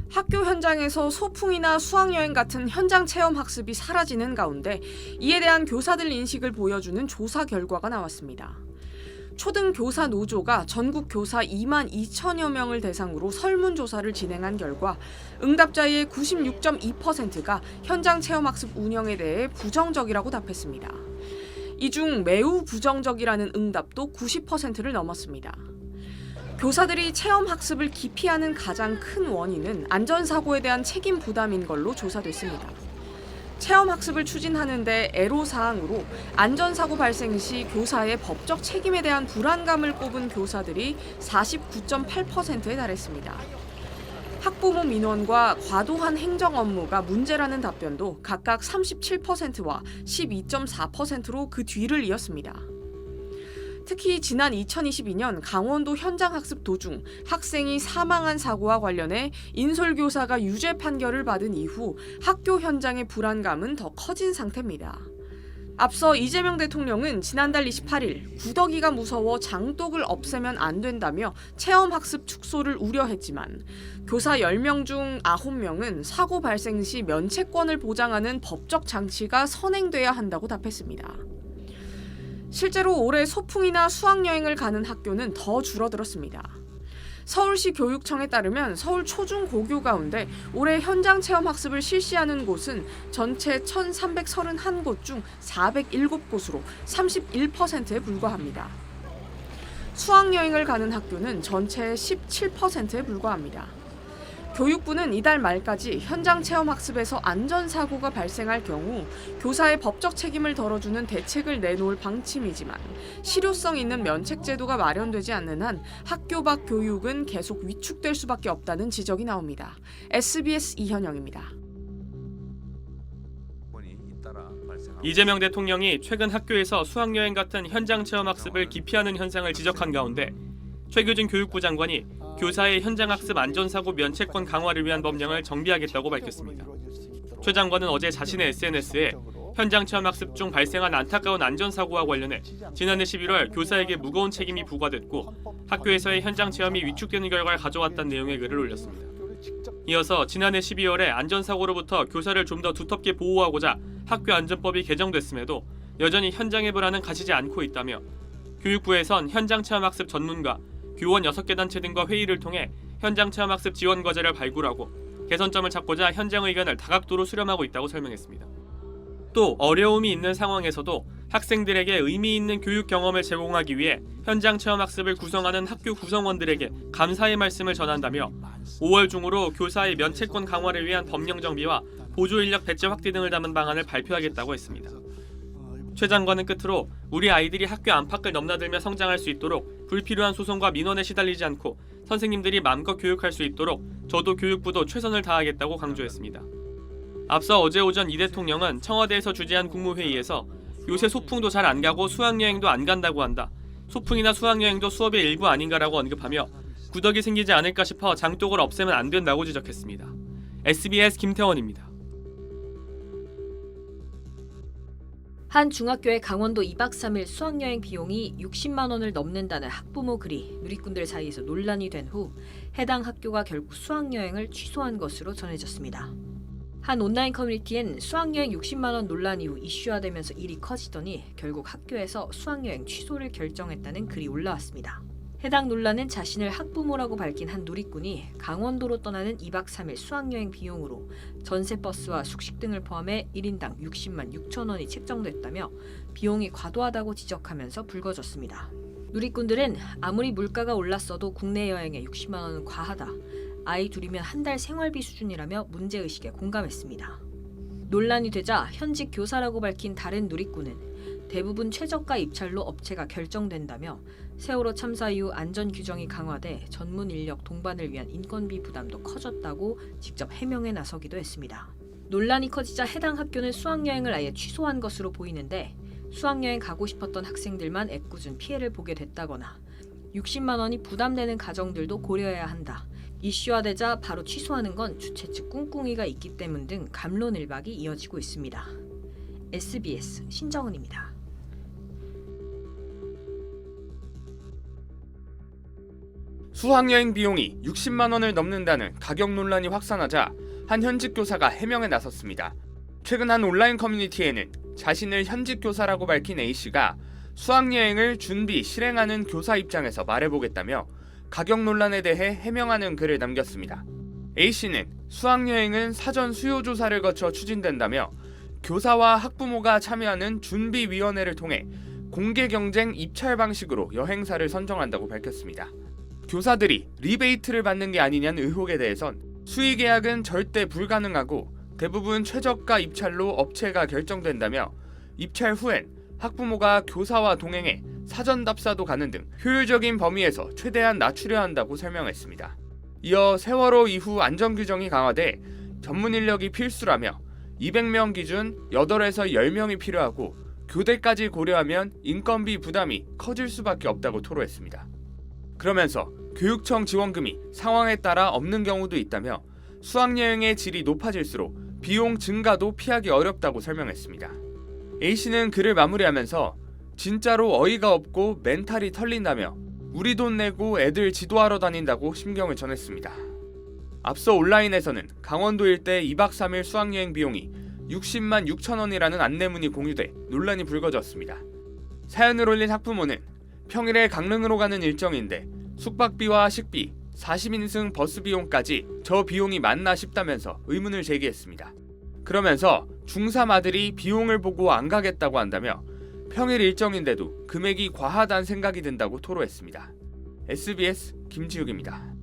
학교 현장에서 소풍이나 수학여행 같은 현장 체험 학습이 사라지는 가운데 이에 대한 교사들 인식을 보여주는 조사 결과가 나왔습니다. 초등 교사 노조가 전국 교사 2만 2천여 명을 대상으로 설문조사를 진행한 결과 응답자의 96.2%가 현장 체험학습 운영에 대해 부정적이라고 답했습니다. 이 중 매우 부정적이라는 응답도 90%를 넘었습니다. 교사들이 체험학습을 기피하는 가장 큰 원인은 안전사고에 대한 책임 부담인 걸로 조사됐습니다. 체험학습을 추진하는데 애로사항으로 안전사고 발생 시 교사의 법적 책임에 대한 불안감을 꼽은 교사들이 49.8%에 달했습니다. 학부모 민원과 과도한 행정 업무가 문제라는 답변도 각각 37%와 12.4%로 그 뒤를 이었습니다. 특히 지난 2022년 강원도 현장학습 도중 학생이 사망한 사고와 관련해 인솔교사가 유죄 판결을 받은 이후 학교 현장의 불안감은 더 커진 상태입니다. 앞서 이재명 대통령은 지난달 28일 구더기가 무서워 장독을 없애면 안 된다며 체험학습 축소를 우려했지만 교사 10명 중 9명은 사고 발생 시 면책권을 보장하는 법적 장치가 선행돼야 한다고 답했습니다. 실제로 올해 소풍이나 수학여행을 가는 학교는 더 줄어들었습니다. 서울시 교육청에 따르면 서울 초중고교 가운데 올해 현장 체험학습을 실시하는 곳은 전체 1,331곳 중 407곳으로 31%에 불과합니다. 수학여행을 가는 학교는 전체의 17%에 불과합니다. 교육부는 이달 말까지 현장 체험학습에서 안전사고가 발생할 경우 교사의 법적 책임을 덜어주는 대책을 내놓을 방침이지만 실효성 있는 면책 제도가 마련되지 않는 한 학교 밖 교육은 계속 위축될 수밖에 없다는 지적이 나옵니다. SBS 이현영입니다. 이재명 대통령이 최근 학교에서 수학여행 같은 현장 체험학습을 기피하는 현상을 지적한 가운데 최규진 교육부 장관이 교사의 현장학습 안전사고 면책권 강화를 위한 법령을 정비하겠다고 밝혔습니다. 최 장관은 어제 자신의 SNS에 현장 체험학습 중 발생한 안타까운 안전사고와 관련해 지난해 11월 교사에게 무거운 책임이 부과됐고 학교에서의 현장 체험이 위축되는 결과를 가져왔다는 내용의 글을 올렸습니다. 이어서 지난해 12월에 안전사고로부터 교사를 좀 더 두텁게 보호하고자 학교안전법이 개정됐음에도 여전히 현장의 불안은 가시지 않고 있다며 교육부에선 현장 체험학습 전문가, 교원 6개 단체 등과 회의를 통해 현장 체험학습 지원 과제를 발굴하고 개선점을 찾고자 현장 의견을 다각도로 수렴하고 있다고 설명했습니다. 또 어려움이 있는 상황에서도 학생들에게 의미 있는 교육 경험을 제공하기 위해 현장 체험학습을 구성하는 학교 구성원들에게 감사의 말씀을 전한다며 5월 중으로 교사의 면책권 강화를 위한 법령 정비와 보조 인력 배치 확대 등을 담은 방안을 발표하겠다고 했습니다. 최 장관은 끝으로 우리 아이들이 학교 안팎을 넘나들며 성장할 수 있도록 불필요한 소송과 민원에 시달리지 않고 선생님들이 마음껏 교육할 수 있도록 저도 교육부도 최선을 다하겠다고 강조했습니다. 앞서 어제 오전 이 대통령은 청와대에서 주재한 국무회의에서 요새 소풍도 잘 안 가고 수학여행도 안 간다고 한다. 소풍이나 수학여행도 수업의 일부 아닌가라고 언급하며 구더기 생기지 않을까 싶어 장독을 없애면 안 된다고 지적했습니다. SBS 김태원입니다. 한 중학교의 강원도 2박 3일 수학여행 비용이 60만 원을 넘는다는 학부모 글이 누리꾼들 사이에서 논란이 된 후 해당 학교가 결국 수학여행을 취소한 것으로 전해졌습니다. 한 온라인 커뮤니티엔 수학여행 60만 원 논란 이후 이슈화되면서 일이 커지더니 결국 학교에서 수학여행 취소를 결정했다는 글이 올라왔습니다. 해당 논란은 자신을 학부모라고 밝힌 한 누리꾼이 강원도로 떠나는 2박 3일 수학여행 비용으로 전세버스와 숙식 등을 포함해 1인당 60만 6천 원이 책정됐다며 비용이 과도하다고 지적하면서 불거졌습니다. 누리꾼들은 아무리 물가가 올랐어도 국내 여행에 60만 원은 과하다. 아이 둘이면 한 달 생활비 수준이라며 문제의식에 공감했습니다. 논란이 되자 현직 교사라고 밝힌 다른 누리꾼은 대부분 최저가 입찰로 업체가 결정된다며 세월호 참사 이후 안전 규정이 강화돼 전문 인력 동반을 위한 인건비 부담도 커졌다고 직접 해명에 나서기도 했습니다. 논란이 커지자 해당 학교는 수학여행을 아예 취소한 것으로 보이는데 수학여행 가고 싶었던 학생들만 애꿎은 피해를 보게 됐다거나 60만 원이 부담되는 가정들도 고려해야 한다. 이슈화되자 바로 취소하는 건 주최 측 꿍꿍이가 있기 때문 등 갑론을박이 이어지고 있습니다. SBS 신정은입니다. 수학여행 비용이 60만 원을 넘는다는 가격 논란이 확산하자 한 현직 교사가 해명에 나섰습니다. 최근 한 온라인 커뮤니티에는 자신을 현직 교사라고 밝힌 A씨가 수학여행을 준비, 실행하는 교사 입장에서 말해보겠다며 가격 논란에 대해 해명하는 글을 남겼습니다. A씨는 수학여행은 사전 수요조사를 거쳐 추진된다며 교사와 학부모가 참여하는 준비위원회를 통해 공개경쟁 입찰 방식으로 여행사를 선정한다고 밝혔습니다. 교사들이 리베이트를 받는 게 아니냐는 의혹에 대해선 수의계약은 절대 불가능하고 대부분 최저가 입찰로 업체가 결정된다며 입찰 후엔 학부모가 교사와 동행해 사전 답사도 가는 등 효율적인 범위에서 최대한 낮추려 한다고 설명했습니다. 이어 세월호 이후 안전규정이 강화돼 전문 인력이 필수라며 200명 기준 8에서 10명이 필요하고 교대까지 고려하면 인건비 부담이 커질 수밖에 없다고 토로했습니다. 그러면서 교육청 지원금이 상황에 따라 없는 경우도 있다며 수학여행의 질이 높아질수록 비용 증가도 피하기 어렵다고 설명했습니다. A씨는 글을 마무리하면서 진짜로 어이가 없고 멘탈이 털린다며 우리 돈 내고 애들 지도하러 다닌다고 심경을 전했습니다. 앞서 온라인에서는 강원도 일대 2박 3일 수학여행 비용이 60만 6천 원이라는 안내문이 공유돼 논란이 불거졌습니다. 사연을 올린 학부모는 평일에 강릉으로 가는 일정인데 숙박비와 식비, 40인승 버스 비용까지 저 비용이 맞나 싶다면서 의문을 제기했습니다. 그러면서 중3 아들이 비용을 보고 안 가겠다고 한다며 평일 일정인데도 금액이 과하다는 생각이 든다고 토로했습니다. SBS 김지욱입니다.